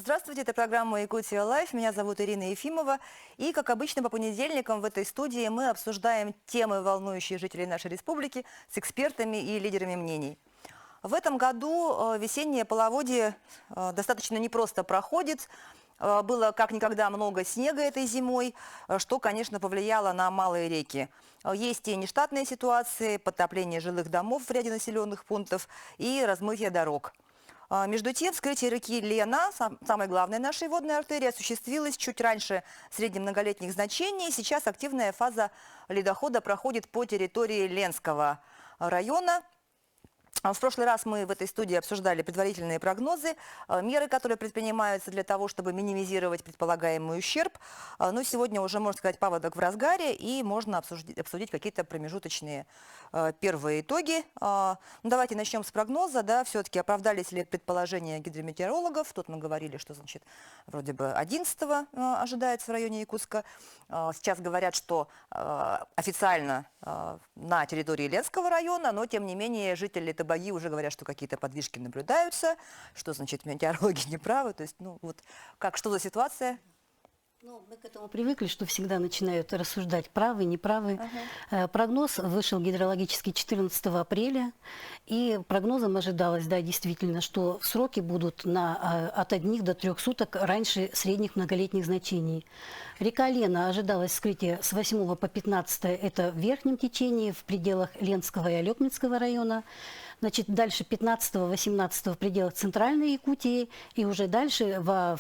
Здравствуйте, это программа «Якутия Лайф». Меня зовут Ирина Ефимова. И, как обычно, по понедельникам в этой студии мы обсуждаем темы, волнующие жителей нашей республики, с экспертами и лидерами мнений. В этом году весеннее половодье достаточно непросто проходит. Было как никогда много снега этой зимой, что, конечно, повлияло на малые реки. Есть и нештатные ситуации, подтопление жилых домов в ряде населенных пунктов и размытие дорог. Между тем, вскрытие реки Лена, самой главной нашей водной артерии, осуществилось чуть раньше среднемноголетних значений. Сейчас активная фаза ледохода проходит по территории Ленского района. В прошлый раз мы в этой студии обсуждали предварительные прогнозы, меры, которые предпринимаются для того, чтобы минимизировать предполагаемый ущерб. Но сегодня уже, можно сказать, паводок в разгаре, и можно обсудить какие-то промежуточные первые итоги. Давайте начнем с прогноза. Да, все-таки оправдались ли предположения гидрометеорологов? Тут мы говорили, что, значит, вроде бы 11-го ожидается в районе Якутска. Сейчас говорят, что официально на территории Ленского района, но, тем не менее, жители Табаги уже говорят, что какие-то подвижки наблюдаются, что, значит, метеорологи не правы. То есть, ну, вот, что за ситуация? Ну, мы к этому привыкли, что всегда начинают рассуждать, правы, неправы. Прогноз вышел гидрологический 14 апреля, и прогнозом ожидалось, да, действительно, что сроки будут от 1 до 3 суток раньше средних многолетних значений. Река Лена ожидалось вскрытие с 8 по 15, это в верхнем течении, в пределах Ленского и Алекминского района. Значит, дальше 15-18 в пределах Центральной Якутии, и уже дальше в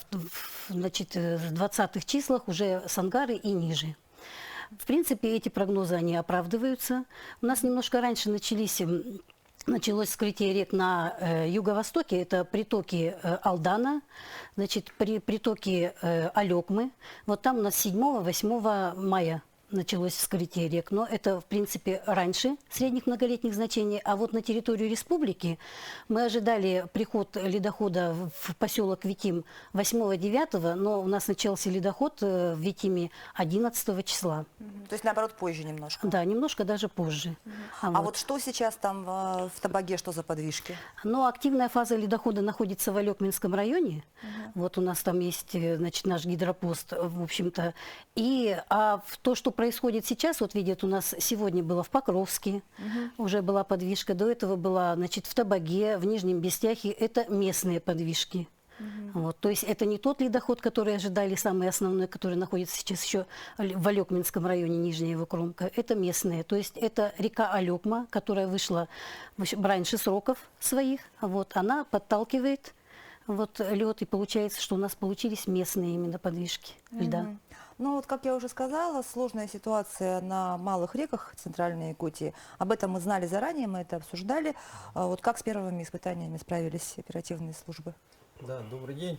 20-х числах уже Сангары и ниже. В принципе, эти прогнозы, они оправдываются. У нас немножко раньше началось вскрытие рек на юго-востоке, это притоки Алдана, значит, притоки Алекмы. Вот там у нас 7-8 мая началось вскрытие рек, но это, в принципе, раньше средних многолетних значений. А вот на территорию республики мы ожидали приход ледохода в поселок Витим 8-9, но у нас начался ледоход в Витиме 11 числа. То есть, наоборот, позже немножко? Да, немножко даже позже. А вот что сейчас там в Табаге, что за подвижки? Ну, активная фаза ледохода находится в Алекминском районе. Вот у нас там есть, значит, наш гидропост, в общем-то. А то, что происходит сейчас, вот видят, у нас сегодня было в Покровске, уже была подвижка, до этого была, значит, в Табаге, в Нижнем Бестяхе, это местные подвижки. Вот, то есть это не тот ледоход, который ожидали, самый основной, который находится сейчас еще в Алекминском районе, нижняя его кромка, это местные. То есть это река Алекма, которая вышла раньше сроков своих, вот, она подталкивает вот лед, и получается, что у нас получились местные именно подвижки льда. Ну вот, как я уже сказала, сложная ситуация на малых реках Центральной Якутии. Об этом мы знали заранее, мы это обсуждали. Вот как с первыми испытаниями справились оперативные службы? Да, добрый день.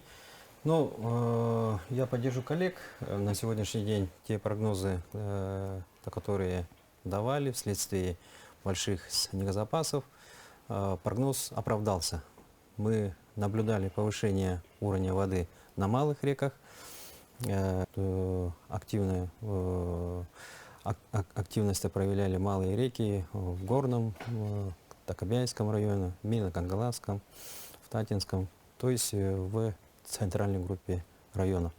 Ну, я поддержу коллег. На сегодняшний день те прогнозы, которые давали вследствие больших снегозапасов, прогноз оправдался. Мы наблюдали повышение уровня воды на малых реках, активность проявляли малые реки в Горном, Такобяйском районе, Мило-Кангаласском, в Татинском, то есть в центральной группе районов.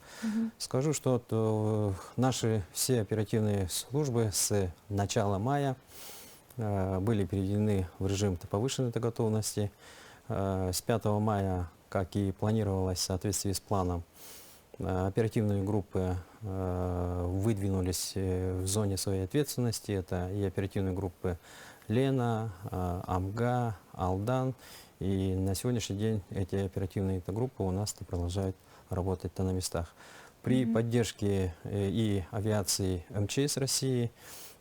Скажу, что наши все оперативные службы с начала мая были переведены в режим повышенной готовности. С 5 мая, как и планировалось в соответствии с планом, оперативные группы выдвинулись в зоне своей ответственности. Это и оперативные группы Лена, Амга, Алдан. И на сегодняшний день эти оперативные группы у нас продолжают работать на местах. При поддержке и авиации МЧС России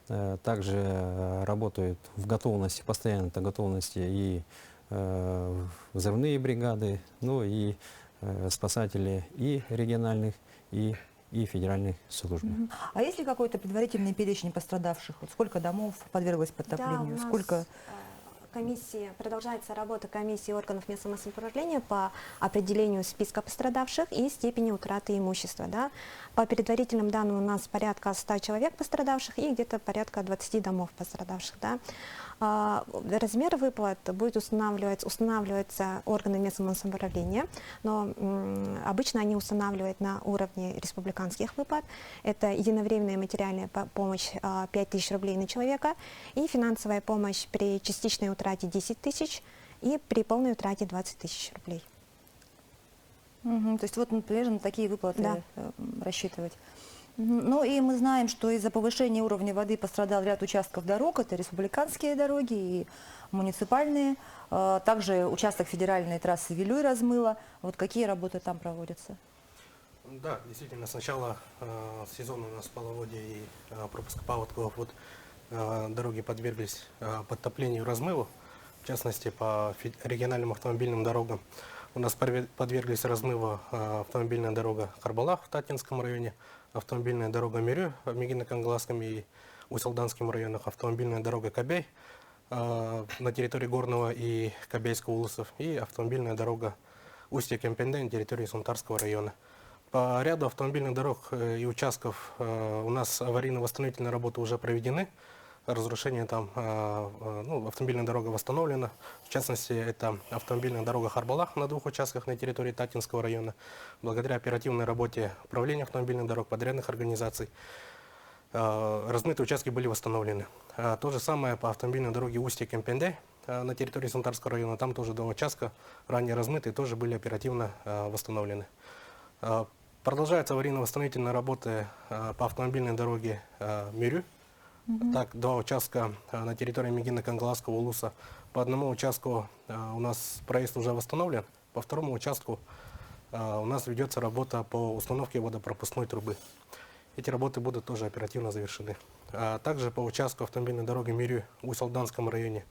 также работают в готовности, постоянно готовности и взрывные бригады, ну и спасатели и региональных, и федеральных служб. А есть ли какой-то предварительный перечень пострадавших? Вот сколько домов подверглось подтоплению? Да, Сколько... Продолжается работа комиссии органов местного самоуправления по определению списка пострадавших и степени утраты имущества. Да. По предварительным данным у нас порядка 100 человек пострадавших и где-то порядка 20 домов пострадавших. Да. Размер выплат будет устанавливаться органами местного самоуправления, но обычно они устанавливают на уровне республиканских выплат. Это единовременная материальная помощь 5000 рублей на человека и финансовая помощь при частичной утрате 10 тысяч и при полной утрате 20 тысяч рублей. Мгм. То есть вот, например, на такие выплаты Да. рассчитывать. Мгм. Ну и мы знаем, что из-за повышения уровня воды пострадал ряд участков дорог. Это республиканские дороги и муниципальные. Также участок федеральной трассы Вилюй размыло. Вот какие работы там проводятся? Да, действительно, с начала сезона у нас половодья и пропуска паводков дороги подверглись подтоплению и размыву, в частности, по региональным автомобильным дорогам. У нас подверглись размыву автомобильная дорога Карбалах в Татинском районе, автомобильная дорога Мирю в Мегино-Кангаласском и Усть-Алданском районах, автомобильная дорога Кабей на территории Горного и Кабейского улусов и автомобильная дорога Устье-Кемпенде на территории Сунтарского района. По ряду автомобильных дорог и участков у нас аварийно-восстановительные работы уже проведены. Разрушение там, автомобильная дорога восстановлена. В частности, это автомобильная дорога Харбалах на 2 участках на территории Татинского района. Благодаря оперативной работе управления автомобильных дорог, подрядных организаций, размытые участки были восстановлены. То же самое по автомобильной дороге Устье-Кемпенде на территории Сунтарского района. Там тоже 2 участка, ранее размытые, тоже были оперативно восстановлены. Продолжаются аварийно-восстановительные работы по автомобильной дороге Мирю. Так, 2 участка на территории Мегино-Кангаласского улуса. По одному участку у нас проезд уже восстановлен, по второму участку у нас ведется работа по установке водопропускной трубы. Эти работы будут тоже оперативно завершены. Также по участку автомобильной дороги Мирю в Усть-Алданском районе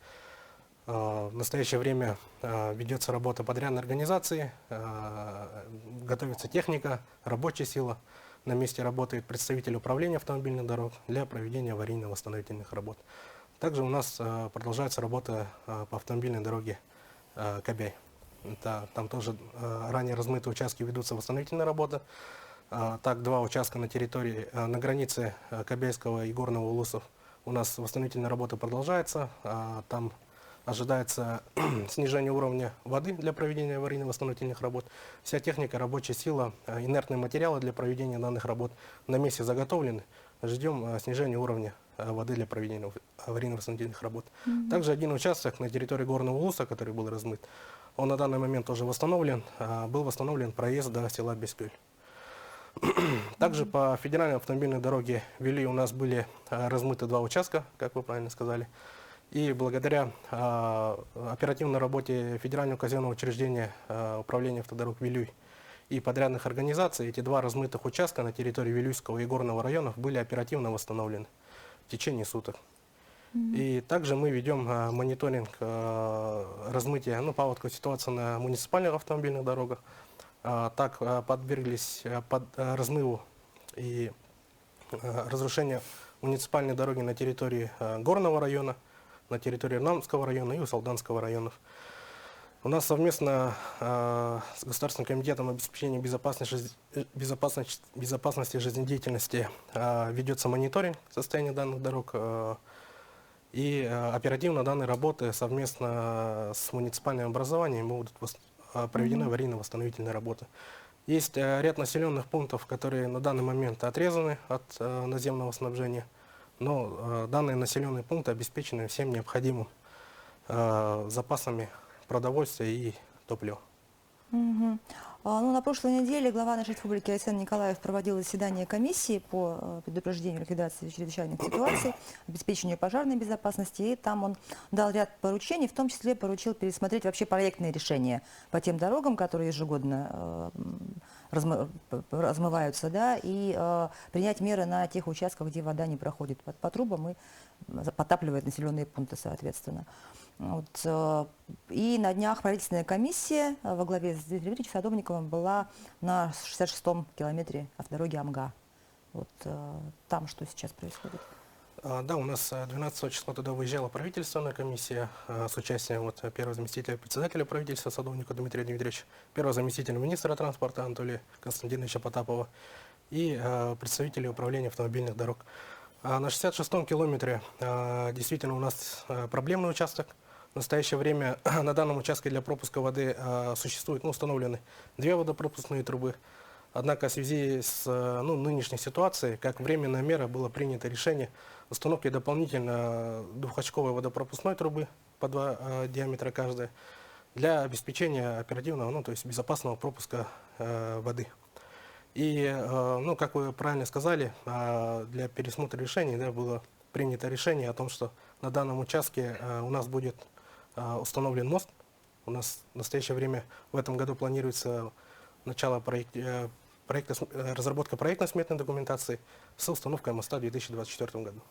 в настоящее время ведется работа подрядной организации, готовится техника, рабочая сила. На месте работает представитель управления автомобильных дорог для проведения аварийно-восстановительных работ. Также у нас продолжается работа по автомобильной дороге Кабей. Там тоже ранее размытые участки ведутся восстановительные работы. Так, 2 участка на территории, на границе Кабейского и Горного улусов у нас восстановительная работа продолжается. Там ожидается снижение уровня воды для проведения аварийно-восстановительных работ. Вся техника, рабочая сила, инертные материалы для проведения данных работ на месте заготовлены. Ждем снижения уровня воды для проведения аварийно-восстановительных работ. Также один участок на территории Горного улуса, который был размыт, он на данный момент тоже восстановлен. Был восстановлен проезд до села Бескюль. Также по федеральной автомобильной дороге Вилюй у нас были размыты 2 участка, как вы правильно сказали. И благодаря оперативной работе Федерального казенного учреждения управления автодорог Вилюй и подрядных организаций, эти 2 размытых участка на территории Вилюйского и Горного районов были оперативно восстановлены в течение суток. И также мы ведем мониторинг размытия, паводковой ситуации на муниципальных автомобильных дорогах. Так подверглись размыву и разрушению муниципальной дороги на территории Горного района, на территории Намского района и Усть-Алданского районов. У нас совместно с Государственным комитетом обеспечения безопасности жизнедеятельности ведется мониторинг состояния данных дорог. И оперативно данные работы совместно с муниципальным образованием будут проведены аварийно-восстановительные работы. Есть ряд населенных пунктов, которые на данный момент отрезаны от наземного снабжения. Но данные населенные пункты обеспечены всем необходимым запасами продовольствия и топлива. Мгм. На прошлой неделе глава нашей республики Александр Николаев проводил заседание комиссии по предупреждению ликвидации чрезвычайных ситуаций, обеспечению пожарной безопасности. И там он дал ряд поручений, в том числе поручил пересмотреть вообще проектные решения по тем дорогам, которые ежегодно размываются, да, и принять меры на тех участках, где вода не проходит по трубам и подтапливает населенные пункты, соответственно. И на днях правительственная комиссия во главе с Дмитрием Дмитриевичем Садовниковым была на 66-м километре автодороги Амга. Там что сейчас происходит? Да, у нас 12 числа туда выезжала правительственная комиссия с участием первого заместителя председателя правительства Садовникова Дмитрия Дмитриевича, первого заместителя министра транспорта Анатолия Константиновича Потапова и представителей управления автомобильных дорог. На 66-м километре действительно у нас проблемный участок. В настоящее время на данном участке для пропуска воды существуют, установлены 2 водопропускные трубы. Однако в связи с нынешней ситуацией, как временная мера, было принято решение установки дополнительно двухочковой водопропускной трубы по 2 диаметра каждая для обеспечения оперативного, то есть безопасного пропуска воды. И, как вы правильно сказали, для пересмотра решений было принято решение о том, что на данном участке у нас будет установлен мост. У нас в настоящее время в этом году планируется начало разработка проектно-сметной документации с установкой моста в 2024 году.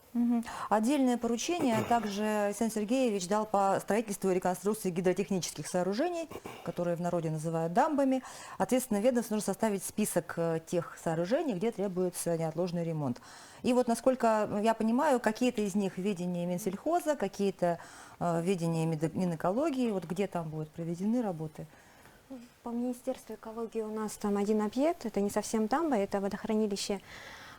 Отдельное поручение также Александр Сергеевич дал по строительству и реконструкции гидротехнических сооружений, которые в народе называют дамбами. Ответственно, ведомство нужно составить список тех сооружений, где требуется неотложный ремонт. И вот, насколько я понимаю, какие-то из них в ведении Минсельхоза, какие-то в ведении Минэкологии, вот где там будут проведены работы? По Министерству экологии у нас там один объект, это не совсем дамба, это водохранилище,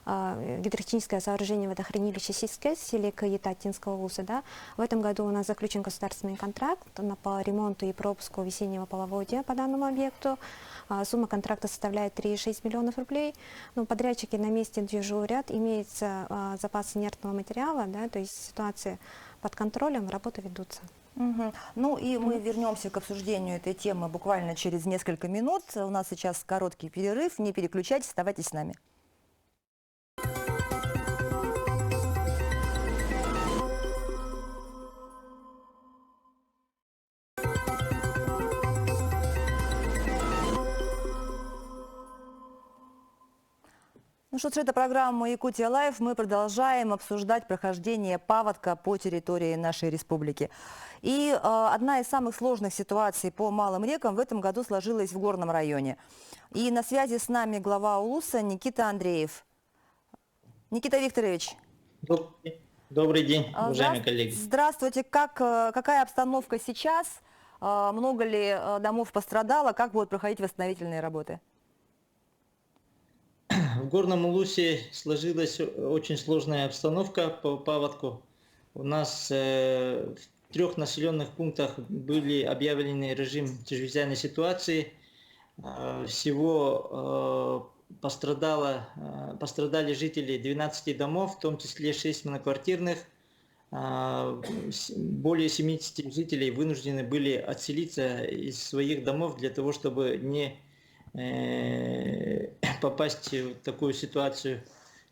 гидротехническое сооружение водохранилища Сискес в селе Каетатинского УСа. Да. В этом году у нас заключен государственный контракт по ремонту и пропуску весеннего половодья по данному объекту. Сумма контракта составляет 3,6 миллионов рублей. Подрядчики на месте дежурят, имеется запас инертного материала, да, то есть ситуация под контролем, работы ведутся. Ну и мы вернемся к обсуждению этой темы буквально через несколько минут. У нас сейчас короткий перерыв. Не переключайтесь, оставайтесь с нами. Ну что ж, это программа «Якутия Лайв». Мы продолжаем обсуждать прохождение паводка по территории нашей республики. И одна из самых сложных ситуаций по малым рекам в этом году сложилась в Горном районе. И на связи с нами глава УЛУСа Никита Андреев. Никита Викторович. Добрый день, уважаемые коллеги. Здравствуйте. Какая обстановка сейчас? Много ли домов пострадало? Как будут проходить восстановительные работы? В Горном Улусе сложилась очень сложная обстановка по паводку. У нас в 3 населенных пунктах были объявлены режим чрезвычайной ситуации. Всего пострадали жители 12 домов, в том числе 6 моноквартирных. Более 70 жителей вынуждены были отселиться из своих домов для того, чтобы не попасть в такую ситуацию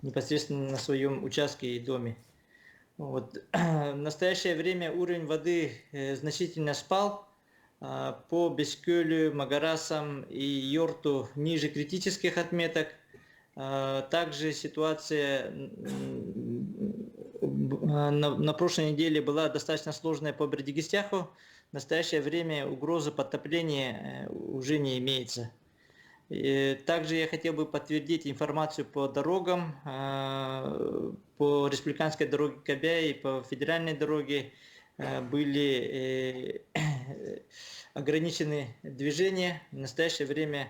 непосредственно на своем участке и доме. Вот. В настоящее время уровень воды значительно спал. По Бескölü, Магарасам и Йорту ниже критических отметок. Также ситуация на прошлой неделе была достаточно сложная по Бердигистяху. В настоящее время угрозы подтопления уже не имеется. Также я хотел бы подтвердить информацию по дорогам, по республиканской дороге Кобяй и по федеральной дороге были ограничены движения. В настоящее время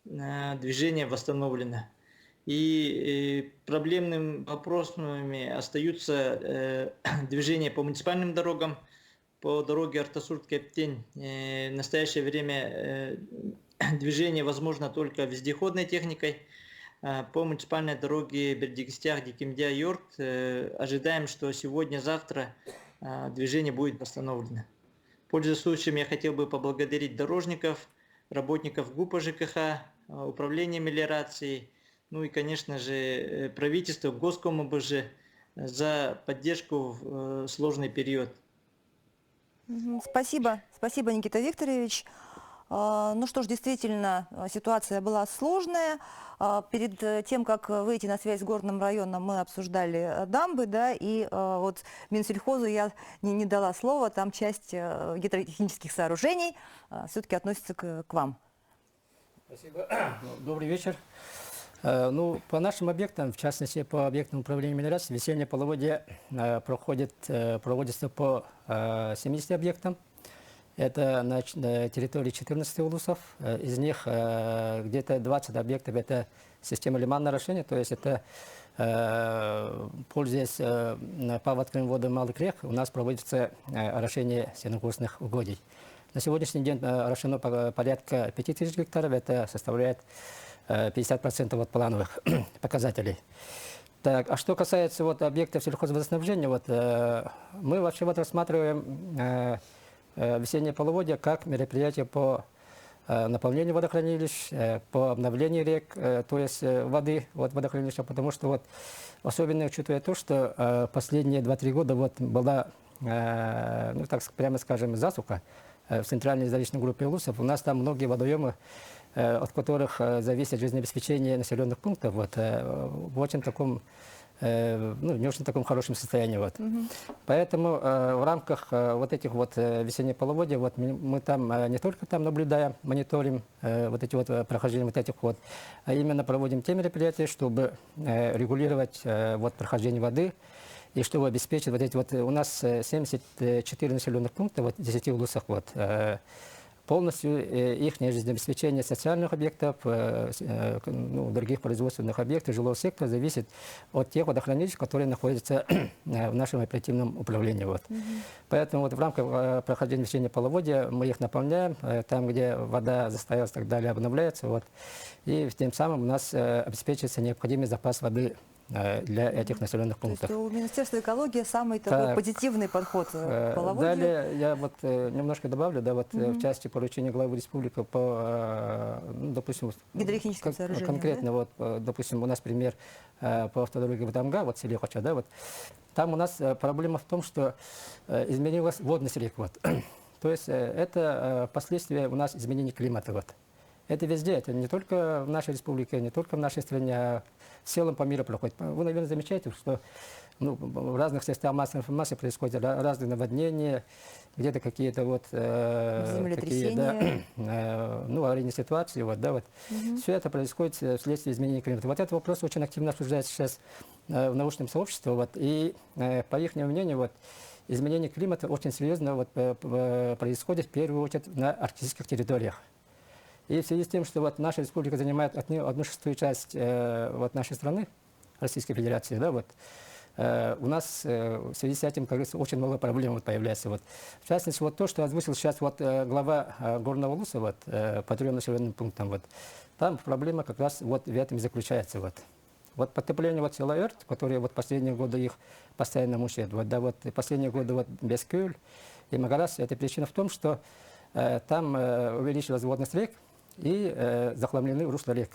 движение восстановлено. И проблемными вопросами остаются движения по муниципальным дорогам, по дороге Артасурт-Кептень. В настоящее время движение возможно только вездеходной техникой. По муниципальной дороге Бердигистях, Дикимдя, Йорт ожидаем, что сегодня-завтра движение будет восстановлено. Пользуясь случаем, я хотел бы поблагодарить дорожников, работников ГУПа ЖКХ, управления мелиорации, ну и, конечно же, правительство, Госком ОБЖ за поддержку в сложный период. Спасибо, Никита Викторович. Ну что ж, действительно, ситуация была сложная. Перед тем, как выйти на связь с Горным районом, мы обсуждали дамбы, да, и вот Минсельхозу я не дала слова, там часть гидротехнических сооружений все-таки относится к вам. Спасибо. Добрый вечер. По нашим объектам, в частности, по объектам управления мелиорации, весеннее половодье проводится по 70 объектам. Это на территории 14 улусов. Из них где-то 20 объектов – это система лиманного орошения, то есть это, пользуясь паводковыми водами малых рек, у нас проводится орошение сенокосных угодий. На сегодняшний день орошено порядка 5000 гектаров, это составляет 50% от плановых показателей. Так, а что касается вот объектов сельхозводоснабжения, вот, мы вообще вот рассматриваем весеннее полугодие как мероприятие по наполнению водохранилищ, по обновлению рек, то есть воды от водохранилища, потому что вот особенно учитывая то, что последние 2-3 года вот была, ну так прямо скажем, засуха в центральной заличной группе улусов, у нас там многие водоемы, от которых зависит жизнеобеспечение населенных пунктов, вот, в очень таком, ну, не очень таком хорошем состоянии. Вот. Поэтому в рамках вот этих вот весенних полугодий вот, мы там не только там наблюдаем, мониторим вот эти вот прохождения вот этих вот, а именно проводим те мероприятия, чтобы регулировать вот прохождение воды и чтобы обеспечить вот эти вот, у нас 74 населенных пункта, вот в 10 улусах, вот, полностью их жизнеобеспечение социальных объектов, ну, других производственных объектов, жилого сектора зависит от тех водохранилищ, которые находятся в нашем оперативном управлении. Вот. Поэтому вот в рамках прохождения весеннего полугодия мы их наполняем, там, где вода застоялась и так далее, обновляется. Вот. И тем самым у нас обеспечивается необходимый запас воды для этих населенных пунктов. То есть у Министерства экологии самый такой позитивный подход к половодью. Далее я вот немножко добавлю, да, вот в части поручения главы республики по, ну, допустим, Гидротехническим сооружениям, конкретно, да? вот, допустим, у нас пример по автодороге Батамга, вот в селе Хоча, да, вот, там у нас проблема в том, что изменилась водность рек, вот. То есть это последствия у нас изменения климата, вот. Это везде, это не только в нашей республике, не только в нашей стране, а в целом по миру проходит. Вы, наверное, замечаете, что, ну, в разных средствах массовой информации происходят разные наводнения, где-то какие-то вот такие, да, ну, аварийные ситуации. Вот, да, вот. Все это происходит вследствие изменения климата. Вот этот вопрос очень активно обсуждается сейчас в научном сообществе. Вот, и по их мнению, вот, изменение климата очень серьезно вот, происходит в первую очередь на арктических территориях. И в связи с тем, что вот наша республика занимает 1/6 часть вот нашей страны, Российской Федерации, да, вот, у нас в связи с этим, как говорится, очень много проблем вот появляется. Вот. В частности, вот то, что озвучил сейчас вот глава Горного улуса вот, по 3 населенным пунктам, вот, там проблема как раз вот в этом и заключается. Вот. Вот потепление вот села Эрт, которые вот последние годы их постоянно мучают, вот, да, вот, последние годы вот Бескюль и Магарас, это причина в том, что там увеличилась водность рек, и захламлены русла рек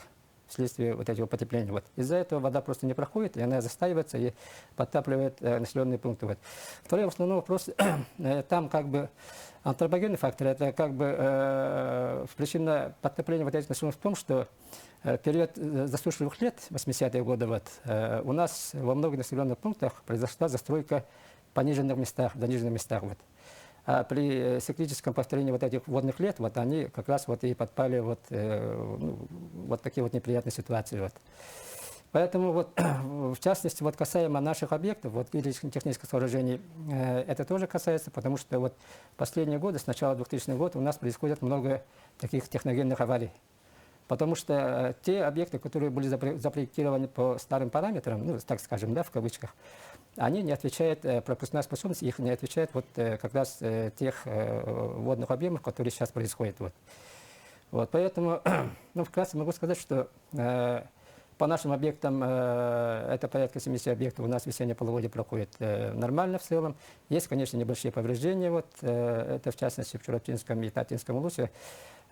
вследствие вот этого потепления. Вот. Из-за этого вода просто не проходит, и она застаивается и подтапливает населенные пункты. Вот. Второй основной вопрос, там как бы антропогенный фактор, это как бы причина подтопления вот этих населенных в том, что в период засушливых лет, 80-е годы, вот, у нас во многих населенных пунктах произошла застройка в пониженных местах, в заниженных местах. Вот. А при циклическом повторении вот этих водных лет, вот они как раз вот и подпали вот, ну, вот такие вот неприятные ситуации. Вот. Поэтому вот, в частности, вот касаемо наших объектов, вот гидротехнических сооружений, это тоже касается, потому что вот последние годы, с начала 2000-х годов, у нас происходит много таких техногенных аварий. Потому что те объекты, которые были запроектированы по старым параметрам, ну, так скажем, да, в кавычках, они не отвечают, пропускная способность их не отвечает вот как раз тех водных объемов, которые сейчас происходят. Вот. Вот, поэтому, ну, вкратце могу сказать, что по нашим объектам, это порядка 70 объектов, у нас весеннее полугодие проходит нормально в целом. Есть, конечно, небольшие повреждения, вот, это в частности в Чурапчинском и Татинском улусе,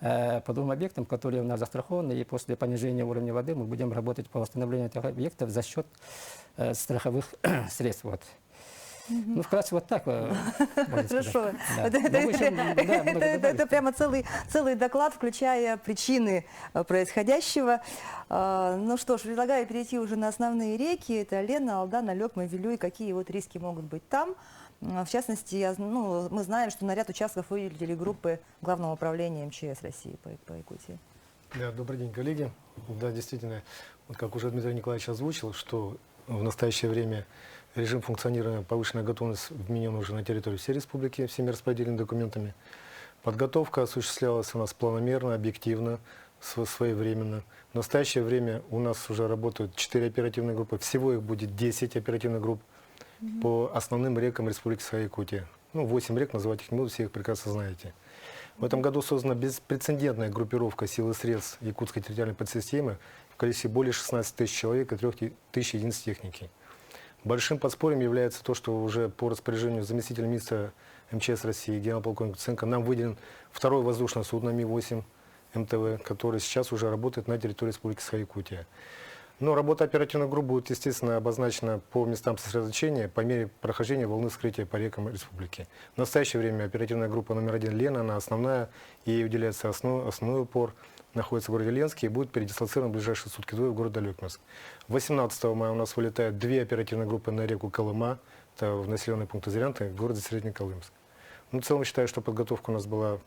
по 2 объектам, которые у нас застрахованы, и после понижения уровня воды мы будем работать по восстановлению этих объектов за счет страховых средств. Вот. Ну, вкратце вот так. Хорошо. Это прямо целый доклад, включая причины происходящего. Ну что ж, предлагаю перейти уже на основные реки. Это Лена, Алдан, Алёк, Мавилю, и какие вот риски могут быть там. В частности, мы знаем, что на ряд участков выделили группы Главного управления МЧС России по Якутии. Да, добрый день, коллеги. Да, действительно, вот как уже Дмитрий Николаевич озвучил, что в настоящее время режим функционирования, повышенная готовность вменен уже на территории всей республики всеми распределенными документами. Подготовка осуществлялась у нас планомерно, объективно, своевременно. В настоящее время у нас уже работают 4 оперативные группы. Всего их будет 10 оперативных групп по основным рекам Республики Саха-Якутия. Ну, 8 рек, называть их не буду, все их прекрасно знаете. В этом году создана беспрецедентная группировка сил и средств Якутской территориальной подсистемы в количестве более 16 тысяч человек и 3 тысяч единиц техники. Большим подспорьем является то, что уже по распоряжению заместителя министра МЧС России, генерал-полковника Ценко, нам выделен второе воздушное судно Ми-8 МТВ, который сейчас уже работает на территории Республики Саха-Якутия. Но работа оперативной группы будет, естественно, обозначена по местам сосредоточения по мере прохождения волны вскрытия по рекам республики. В настоящее время оперативная группа номер 1 «Лена», она основная, ей уделяется основной упор, находится в городе Ленске и будет передислоцирован в ближайшие сутки двое в город Алёкминск. 18 мая у нас вылетают 2 оперативные группы на реку Колыма, это в населенный пункт Зырянты, в городе Средний Колымск. Ну, в целом считаю, что подготовка у нас была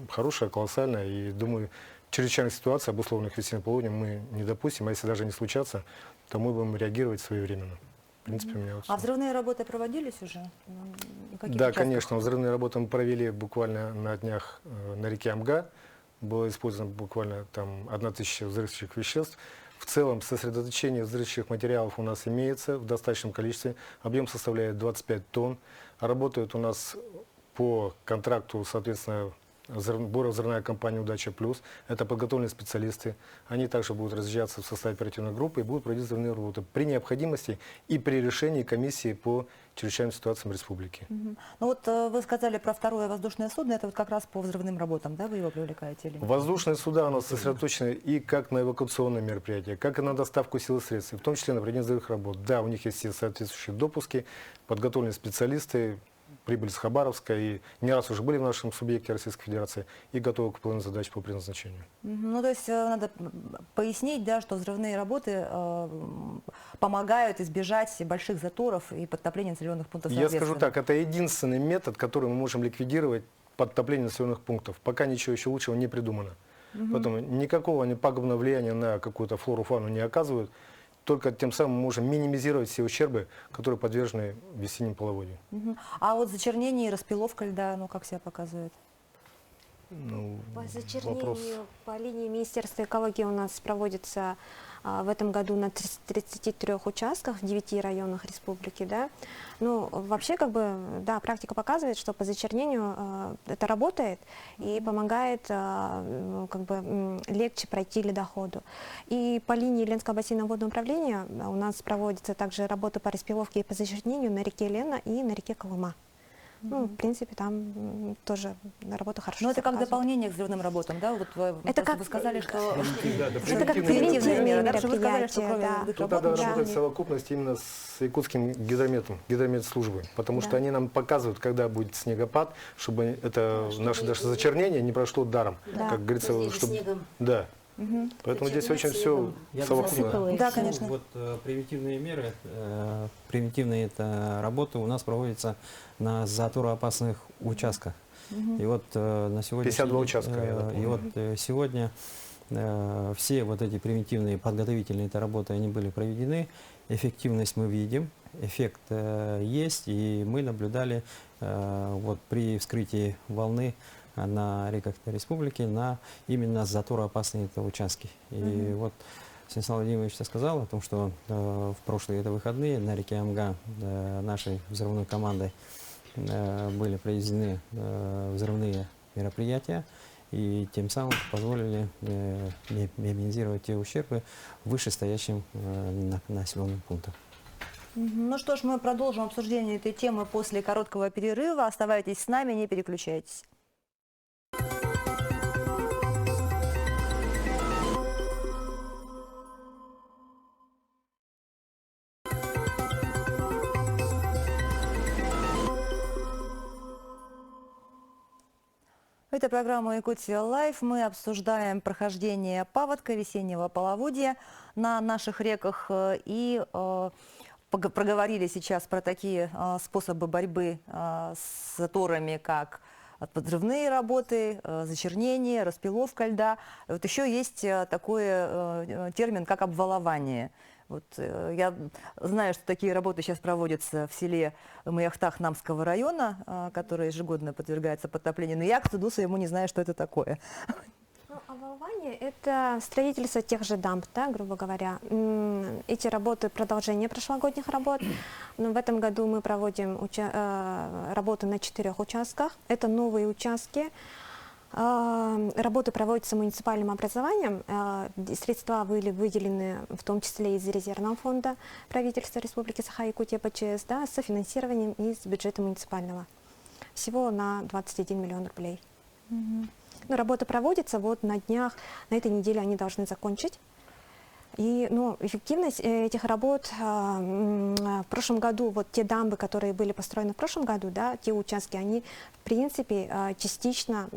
хорошая, колоссальная, и думаю, чрезвычайных ситуаций, обусловленных весенним половодьем, мы не допустим, а если даже не случатся, то мы будем реагировать своевременно. В принципе, у меня вот А всё. взрывные работы проводились уже? На каких Да, участках? конечно, взрывные работы мы провели буквально на днях на реке Амга. Было использовано буквально там 1000 взрывчатых веществ. В целом сосредоточение взрывчатых материалов у нас имеется в достаточном количестве. Объем составляет 25 тонн. Работают у нас по контракту, соответственно, буровозрывная компания «Удача Плюс». Это подготовленные специалисты. Они также будут разъезжаться в составе оперативной группы и будут проводить взрывные работы при необходимости и при решении комиссии по чрезвычайным ситуациям республики. Ну вот вы сказали про второе воздушное судно, это вот как раз по взрывным работам, да, вы его привлекаете или нет? Воздушные суда у нас сосредоточены и как на эвакуационные мероприятия, как и на доставку сил и средств, в том числе на проведение взрывных работ. Да, у них есть все соответствующие допуски, подготовленные специалисты, прибыли с Хабаровска и не раз уже были в нашем субъекте Российской Федерации и готовы к выполнению задач по предназначению. Ну, то есть надо пояснить, да, что взрывные работы помогают избежать больших заторов и подтопления населенных пунктов. Я скажу соответственно. так, это единственный метод, который мы можем ликвидировать подтопление населенных пунктов. Пока ничего еще лучшего не придумано. Поэтому никакого они пагубного влияния на какую-то флору-фауну не оказывают. Только тем самым мы можем минимизировать все ущербы, которые подвержены весеннему половодью. А вот зачернение и распиловка льда, ну как себя показывает? Ну, По вопрос. зачернению по линии Министерства экологии у нас проводится в этом году на 33 участках в 9 районах республики. Да? Ну, вообще, как бы, да, практика показывает, что по зачернению это работает и помогает как бы, легче пройти ледоходу. И по линии Ленского бассейна водного управления у нас проводятся также работы по распиловке и по зачернению на реке Лена и на реке Колыма. Ну, в принципе, там тоже работа хорошо. Ну это как показывает. дополнение к взрывным работам, да? Вот вы, Это как- вы сказали, что Это как превентивные меры, да? Потому что вы сказали, что мероприятия, кроме да. взрывных Тут работ надо еще работать в и- совокупности именно с якутским гидрометслужбой, потому что Да. они нам показывают, когда будет снегопад, чтобы это наше даже зачернение не прошло даром, Да. как говорится, Возили чтобы... снегом. Да. Поэтому здесь очень все снегом. Я бы совокупно. Засыпало и Да, всё. конечно. Вот превентивные меры, превентивные это работы у нас проводятся на затороопасных участках. И вот на сегодня 52 участка, я напомню. и вот сегодня все вот эти превентивные подготовительные это работы они были проведены. Эффективность мы видим, эффект есть, и мы наблюдали вот при вскрытии волны на реках республики на именно затороопасные это участки. И вот Станислав Владимирович сказал о том, что в прошлые это выходные на реке Амга нашей взрывной командой были проведены взрывные мероприятия и тем самым позволили минимизировать те ущербы вышестоящим населенным пунктам. Ну что ж, мы продолжим обсуждение этой темы после короткого перерыва. Оставайтесь с нами, не переключайтесь. Это программа «Якутия Лайф». Мы обсуждаем прохождение паводка, весеннего половодья на наших реках. И проговорили сейчас про такие способы борьбы с заторами, как подрывные работы, зачернение, распиловка льда. Вот еще есть такой термин, как обвалование. Вот, я знаю, что такие работы сейчас проводятся в селе Маяхтах Намского района, которое ежегодно подвергается подтоплению, но я, к стыду своему, не знаю, что это такое. Ну, обвалование – это строительство тех же дамб, да, грубо говоря. Эти работы – продолжение прошлогодних работ. Но в этом году мы проводим работы на 4 участках. Это новые участки. Работы проводятся муниципальным образованием. Средства были выделены в том числе из резервного фонда правительства Республики Саха-Якутия ПЧС, да, с софинансированием из бюджета муниципального. Всего на 21 миллион рублей. Ну, работа проводится, вот на днях, на этой неделе они должны закончить. И, ну, эффективность этих работ в прошлом году, вот те дамбы, которые были построены в прошлом году, да, те участки, они, в принципе, частично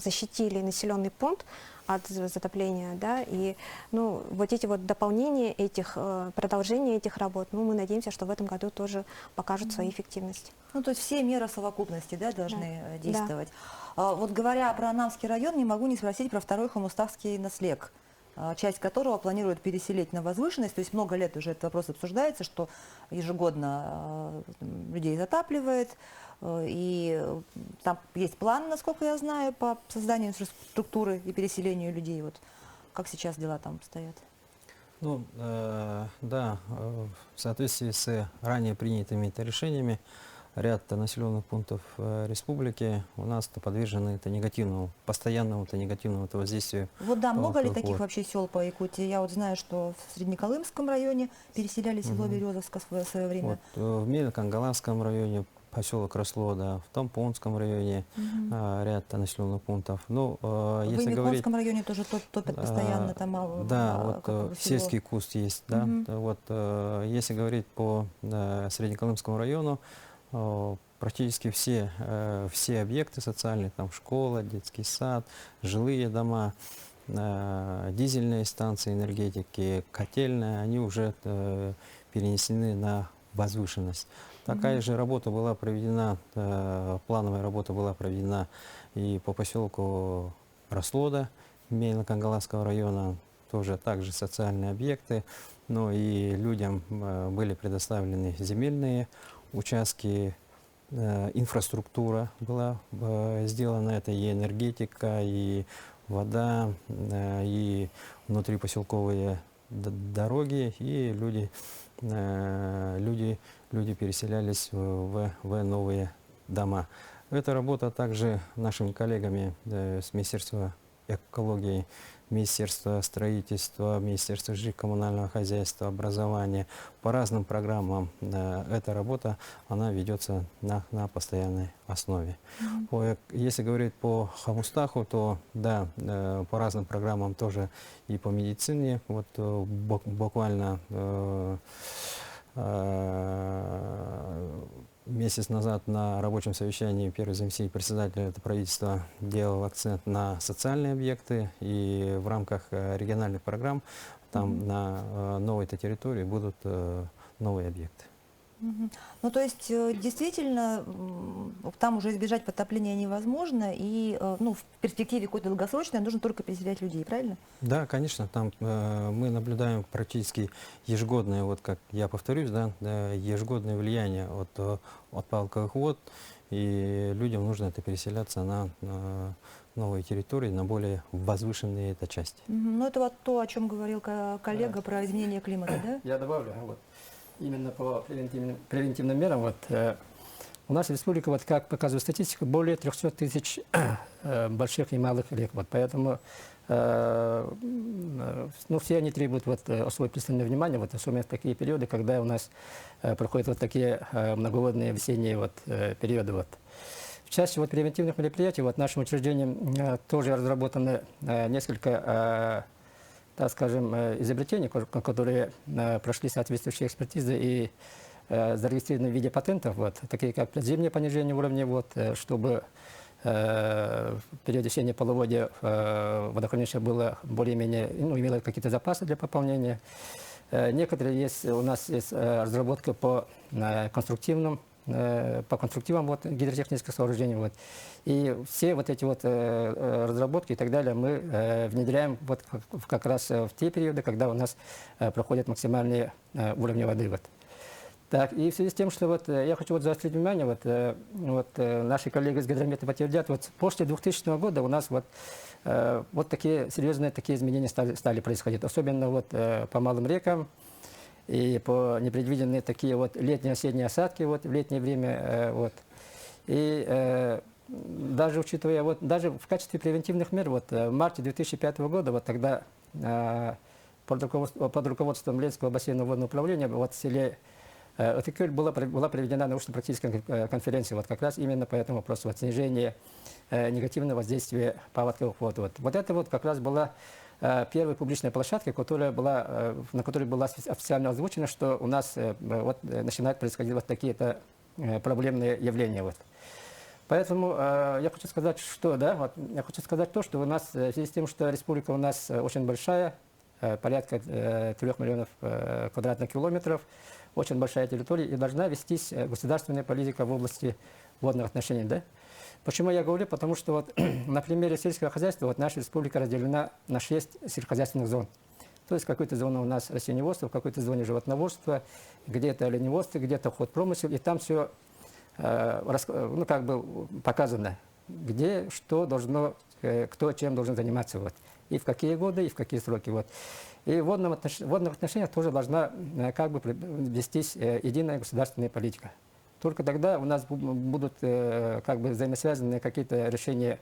защитили населенный пункт от затопления, да, и, ну, вот эти вот дополнения этих, продолжение этих работ, ну, мы надеемся, что в этом году тоже покажут свою эффективность. Ну, то есть все меры совокупности, да, должны Да. действовать. Вот говоря про Намский район, не могу не спросить про второй Хомустахский наслег, часть которого планируют переселить на возвышенность. То есть много лет уже этот вопрос обсуждается, что ежегодно людей затапливает. И там есть план, насколько я знаю, по созданию инфраструктуры и переселению людей. Вот как сейчас дела там стоят? Ну, да, в соответствии с ранее принятыми решениями, ряд населенных пунктов республики у нас подвержены негативному, постоянному негативному воздействию. Вот да, много ли вот. таких вообще сел по Якутии? Я вот знаю, что в Среднеколымском районе переселяли село Березовско в свое время. Вот, в Меликангаласском районе поселок росло, да, в Тампонском районе ряд населенных пунктов. Ну, В если говорить... Имиконском районе тоже топят постоянно там мало. Да, вот сельский куст есть, да. Вот, если говорить по Среднеколымскому району, практически все объекты социальные, там школа, детский сад, жилые дома, дизельные станции энергетики, котельная, они уже перенесены на возвышенность. Такая же работа была проведена, плановая работа была проведена и по поселку Рослода Мельно-Кангаласского района, тоже также социальные объекты, но и людям были предоставлены земельные участки, инфраструктура была сделана, это и энергетика, и вода, и внутрипоселковые дороги, и люди переселялись в новые дома. Эта работа также нашими коллегами с Министерства экологии, Министерства строительства, Министерства жилищно-коммунального хозяйства, образования. По разным программам эта работа, она ведется на постоянной основе. Если говорить по Хомустаху, то да, по разным программам тоже и по медицине. Вот буквально месяц назад на рабочем совещании первый заместитель председателя это правительства делал акцент на социальные объекты, и в рамках региональных программ там на новой-то территории будут новые объекты. Ну, то есть, действительно, там уже избежать подтопления невозможно, и ну, в перспективе какой-то долгосрочной нужно только переселять людей, правильно? Да, конечно, там мы наблюдаем практически ежегодное, вот как я повторюсь, да, ежегодное влияние от паводковых вод, и людям нужно это переселяться на новые территории, на более возвышенные это части. Ну, это вот то, о чем говорил коллега про изменение климата, да? Я добавлю, вот, именно по превентивным мерам, вот, у нас в республике, вот, как показывает статистика, более 300 тысяч больших и малых рек. Вот, поэтому ну, все они требуют вот, особое пристальное внимание, вот, особенно в такие периоды, когда у нас проходят вот такие многоводные весенние вот, периоды. Вот. В части вот, превентивных мероприятий вот, нашим учреждением тоже разработано несколько так скажем, изобретений, которые прошли соответствующие экспертизы и зарегистрированы в виде патентов, вот, такие как зимнее понижение уровня вод, чтобы в период весеннего половодья водохранилище было более-менее, ну, имело какие-то запасы для пополнения. Некоторые есть, у нас есть разработка по конструктивным по конструктивам вот, гидротехнических сооружений. Вот. И все вот эти вот разработки и так далее мы внедряем вот как раз в те периоды, когда у нас проходят максимальные уровни воды. Вот. Так, и в связи с тем, что вот я хочу вот заострить внимание, наши коллеги из Гидромета подтвердят, вот после 2000 года у нас вот такие серьезные такие изменения стали происходить, особенно вот по малым рекам и по непредвиденные такие вот летние осенние осадки вот в летнее время вот. И даже учитывая вот даже в качестве превентивных мер вот в марте 2005 года вот тогда под руководством Ленского бассейнового водного управления вот в селе Отыкёль была проведена научно-практическая конференция вот как раз именно по этому вопросу вот, снижения негативного воздействия паводковых вод. Вот это вот как раз была первая публичная площадка, на которой было официально озвучено, что у нас вот, начинают происходить вот такие-то проблемные явления. Вот. Поэтому я хочу сказать, что я хочу сказать то, что у нас в связи с тем, что республика у нас очень большая, порядка 3 миллионов квадратных километров, очень большая территория, и должна вестись государственная политика в области водных отношений. Да? Почему я говорю? Потому что вот, на примере сельского хозяйства вот, наша республика разделена на 6 сельскохозяйственных зон. То есть в какой-то зоне у нас растениеводство, в какой-то зоне животноводство, где-то оленеводство, где-то хозпромысел, и там все как бы показано, где что должно, кто чем должен заниматься. Вот. И в какие годы, и в какие сроки. Вот. И в водных отношениях тоже должна как бы вестись единая государственная политика. Только тогда у нас будут как бы взаимосвязанные какие-то решения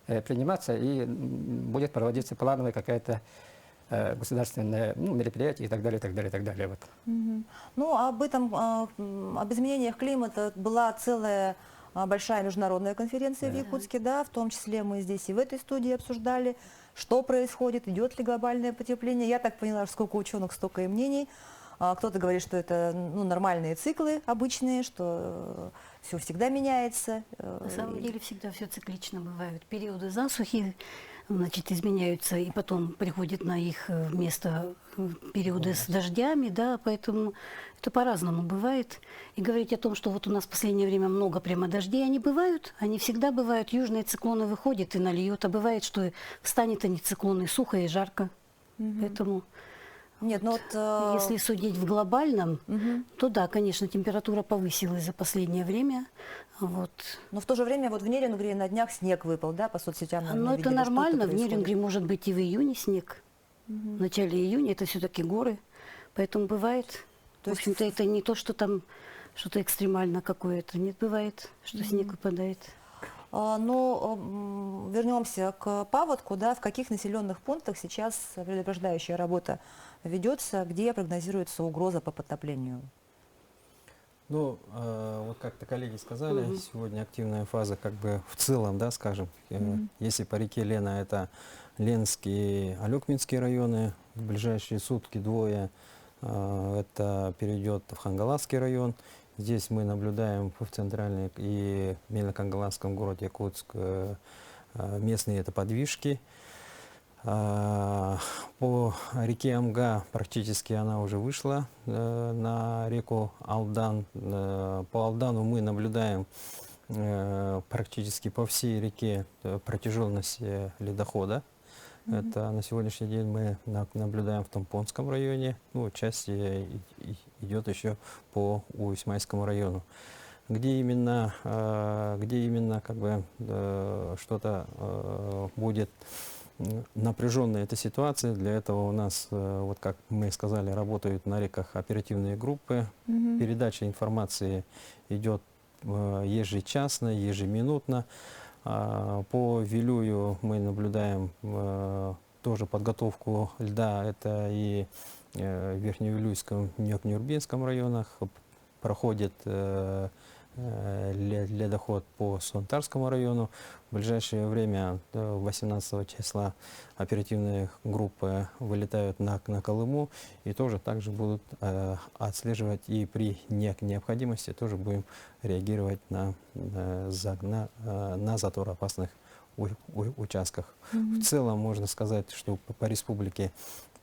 приниматься, и будет проводиться плановая какая-то государственное мероприятие и так далее, и так далее, и так далее. Вот. Ну, об изменениях климата была целая большая международная конференция в Якутске, да, в том числе мы здесь и в этой студии обсуждали, что происходит, идет ли глобальное потепление. Я так поняла, что сколько ученых, столько и мнений. Кто-то говорит, что это нормальные циклы обычные, что все всегда меняется. На самом деле всегда все циклично бывает. Периоды засухи, значит, изменяются, и потом приходят на их место периоды с дождями, да, поэтому это по-разному бывает. И говорить о том, что вот у нас в последнее время много прямо дождей, они всегда бывают. Южные циклоны выходят и нальют, а бывает, что встанет антициклон и сухо, и жарко. Поэтому... Нет, ну вот, если судить в глобальном, то да, конечно, температура повысилась за последнее время. Вот. Но в то же время вот в Нерингре на днях снег выпал, да, по соцсетям. Но это нормально, в Нерингре может быть и в июне снег. В начале июня это все-таки горы, поэтому бывает. В общем-то, это не то, что там что-то экстремально какое-то. Нет, бывает, что снег выпадает. Но вернемся к паводку, да, в каких населенных пунктах сейчас предупреждающая работа ведется, где прогнозируется угроза по подтоплению? Ну, вот как-то коллеги сказали, сегодня активная фаза как бы в целом, да, скажем, если по реке Лена это Ленские, Алёкминские районы, в ближайшие сутки двое это перейдет в Хангаласский район. Здесь мы наблюдаем в центральном и Мельно-Кангаласском городе Якутск местные это подвижки. По реке Амга практически она уже вышла на реку Алдан. По Алдану мы наблюдаем практически по всей реке протяженность ледохода. Это на сегодняшний день мы наблюдаем в Тампонском районе, ну, часть идет еще по Усть-Майскому району. Где именно как бы что-то будет напряженная эта ситуация, для этого у нас, вот как мы сказали, работают на реках оперативные группы. Передача информации идет ежечасно, ежеминутно. По Вилюю мы наблюдаем тоже подготовку льда, это и в Верхневилюйском, Нюрбинском районах проходит ледоход по Сонтарскому району. В ближайшее время, 18 числа, оперативные группы вылетают на Колыму и тоже также будут отслеживать, и при необходимости тоже будем реагировать на затор опасных участках. В целом можно сказать, что по республике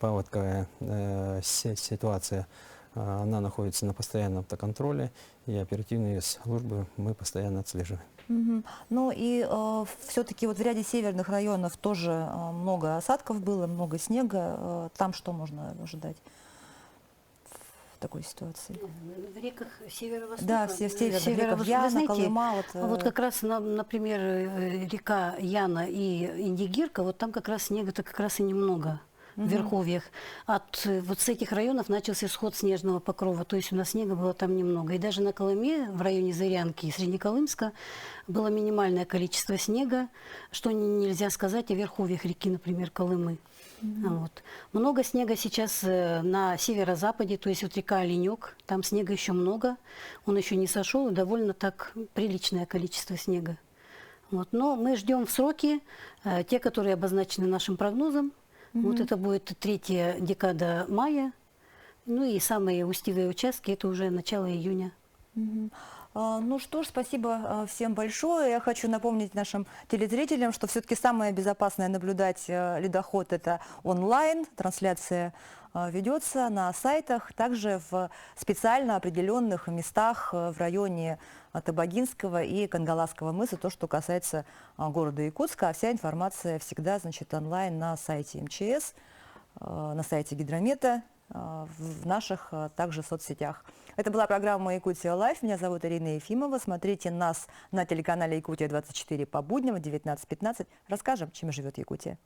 паводковая ситуация Она находится на постоянном автоконтроле, и оперативные службы мы постоянно отслеживаем. Мгм. Ну и все-таки вот в ряде северных районов тоже много осадков было, много снега. Там что можно ожидать в такой ситуации? В реках северо-востока. Да, все в северных реках. Северо-востока. Яна, Вы знаете, Колыма. вот как раз, например, река Яна и Индигирка, вот там как раз снега-то как раз и немного. В верховьях. Вот с этих районов начался исход снежного покрова, то есть у нас снега было там немного. И даже на Колыме, в районе Зырянки и Среднеколымска, было минимальное количество снега, что нельзя сказать о верховьях реки, например, Колымы. Вот. Много снега сейчас на северо-западе, то есть вот река Оленек, там снега еще много, он еще не сошел, и довольно так приличное количество снега. Вот. Но мы ждем в сроки, те, которые обозначены нашим прогнозом. Вот это будет 3-я декада мая, ну и самые устевые участки, это уже начало июня. Ну что ж, спасибо всем большое. Я хочу напомнить нашим телезрителям, что все-таки самое безопасное наблюдать ледоход – это онлайн. Трансляция ведется на сайтах, также в специально определенных местах в районе Табагинского и Кангаласского мыса, то, что касается города Якутска. А вся информация всегда, значит, онлайн на сайте МЧС, на сайте Гидромета, в наших также соцсетях. Это была программа «Якутия Лайф». Меня зовут Ирина Ефимова. Смотрите нас на телеканале «Якутия-24» по будням в 19:15. Расскажем, чем живет Якутия.